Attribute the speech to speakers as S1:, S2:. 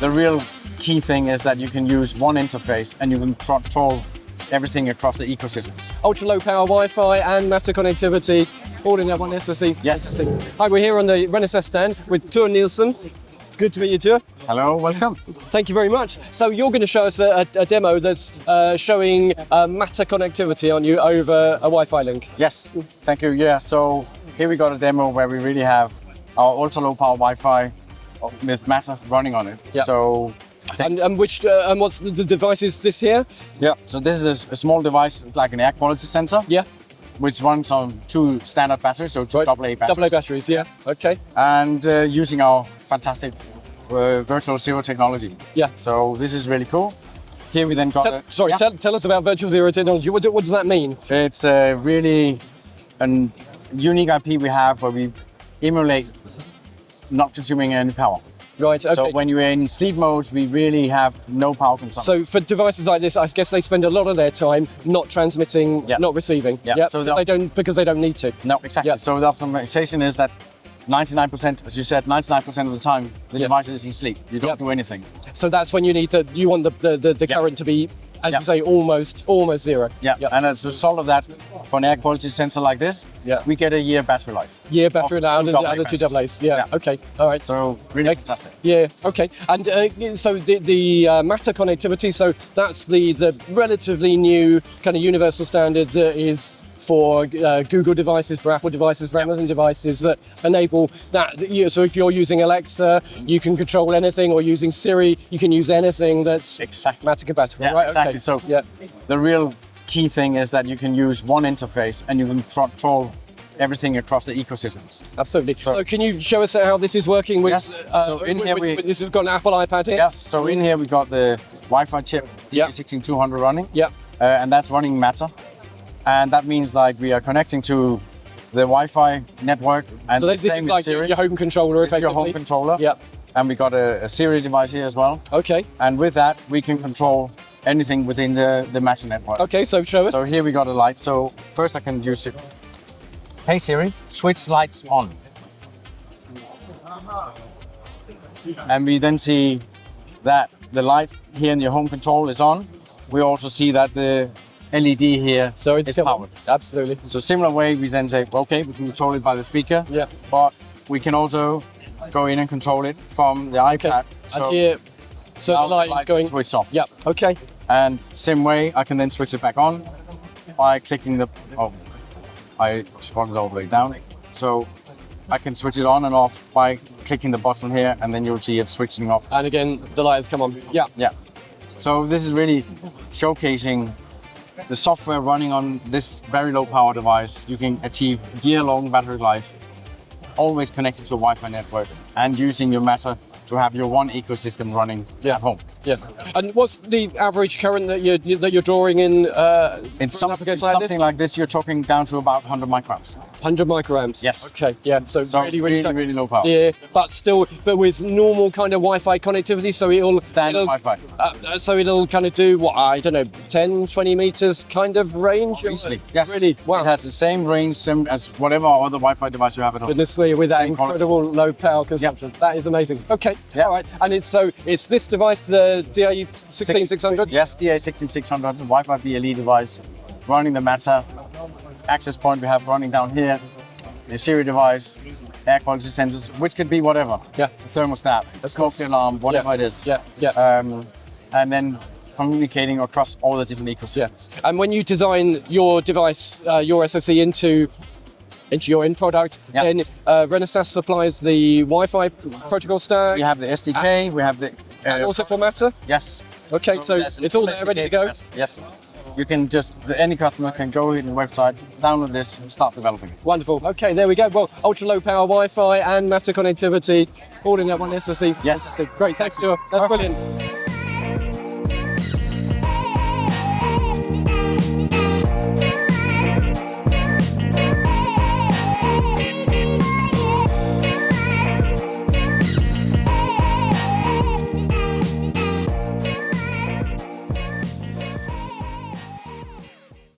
S1: the real key thing is that you can use one interface and you can control everything across the ecosystems.
S2: Ultra low power Wi-Fi and Matter connectivity, all in that one SoC.
S1: Yes.
S2: Hi, we're here on the Renesas stand with Tor Nielsen. Good to meet you, Tor.
S1: Hello, welcome.
S2: Thank you very much. So you're going to show us a demo that's showing Matter connectivity on you over a Wi-Fi link.
S1: Yes, thank you. Yeah, so here we got a demo where we really have our ultra low power Wi-Fi with Matter running on it.
S2: Yeah.
S1: So
S2: and what's the device is this here?
S1: Yeah, so this is a small device like an air quality sensor.
S2: Yeah.
S1: Which runs on 2 standard batteries, so 2 AA batteries.
S2: AA batteries, yeah. Okay.
S1: And using our fantastic virtual zero technology.
S2: Yeah.
S1: So this is really cool. Here we then got
S2: tell us about virtual zero technology. What does that mean?
S1: It's really a unique IP we have where we emulate not consuming any power.
S2: Right, okay.
S1: So when you're in sleep mode, we really have no power consumption.
S2: So for devices like this, I guess they spend a lot of their time not transmitting, not receiving.
S1: Yeah.
S2: Yep.
S1: So
S2: because they don't need to.
S1: No, exactly. Yep. So the optimization is that 99%, as you said, 99% of the time, the device is in sleep. You don't do anything.
S2: So that's when you want the current to be, as you say, almost zero.
S1: Yeah. And as a result of that, for an air quality sensor like this, we get a year battery life.
S2: Year battery life under the 2 AA's. Yeah. Okay. All right.
S1: So really fantastic.
S2: Yeah. Okay. And so the Matter connectivity. So that's the relatively new kind of universal standard that is for Google devices, for Apple devices, for Amazon devices that enable that. So if you're using Alexa, you can control anything, or using Siri, you can use anything that's Matter compatible.
S1: Yeah,
S2: right?
S1: exactly.
S2: Okay.
S1: So
S2: the
S1: real key thing is that you can use one interface and you can control everything across the ecosystems.
S2: Absolutely. So can you show us how this is working with?
S1: Yes. So in here
S2: this has got an Apple iPad here.
S1: Yes. So in here we got the Wi-Fi chip DA16600 running.
S2: Yeah.
S1: And that's running Matter. And that means like we are connecting to the Wi-Fi network. And
S2: so this is like
S1: Siri.
S2: your home controller, effectively.
S1: Your home controller.
S2: Yeah.
S1: And we got a Siri device here as well.
S2: Okay.
S1: And with that, we can control anything within the Matter network.
S2: Okay, so show us.
S1: So here we got a light. So first I can use it. Hey Siri, switch lights on. And we then see that the light here in your home control is on. We also see that the LED here is powered.
S2: Absolutely.
S1: So similar way, we then say, okay, we can control it by the speaker.
S2: Yeah.
S1: But we can also go in and control it from the iPad.
S2: So and here, so the light is going
S1: switch off.
S2: Yeah. Okay.
S1: And same way, I can then switch it back on by clicking the. I scrolled it all the way down. So I can switch it on and off by clicking the button here, and then you'll see it switching off.
S2: And again, the light has come on. Yeah.
S1: Yeah. So this is really showcasing the software running on this very low power device. You can achieve year-long battery life, always connected to a Wi-Fi network, and using your Matter to have your one ecosystem running at home.
S2: Yeah. And what's the average current that you're drawing in
S1: something like this, you're talking down to about 100 microamps.
S2: 100 microamps.
S1: Yes.
S2: Okay. Yeah. So
S1: really low power.
S2: Yeah. But with normal kind of Wi-Fi connectivity, so it'll
S1: Wi-Fi.
S2: So it'll kind of do what, I don't know, 10, 20 meters kind of range.
S1: Easily. Yes.
S2: Really. Wow.
S1: It has the same range as whatever other Wi-Fi device you have at home.
S2: Goodness me, with that incredible low power consumption. Yep. That is amazing. Okay. Yep. All right. And it's this device, the DA16600?
S1: Yes, DA16600 Wi-Fi BLE device running the Matter. Access point we have running down here. The Siri device, air quality sensors, which could be whatever. Yeah. A thermostat, a smoke alarm, whatever it is.
S2: Yeah. Yeah.
S1: And then communicating across all the different ecosystems.
S2: Yeah. And when you design your device, your SoC into your end product, then Renesas supplies the Wi-Fi protocol stack.
S1: We have the SDK, we have the...
S2: and also for Matter?
S1: Yes.
S2: Okay, so it's all there ready to go?
S1: Yes. You can any customer can go to the website, download this, and start developing.
S2: Wonderful. Okay, there we go. Well, ultra low power Wi-Fi and Matter connectivity, all in that one SoC.
S1: Yes.
S2: Great, thanks, Stuart. That's brilliant.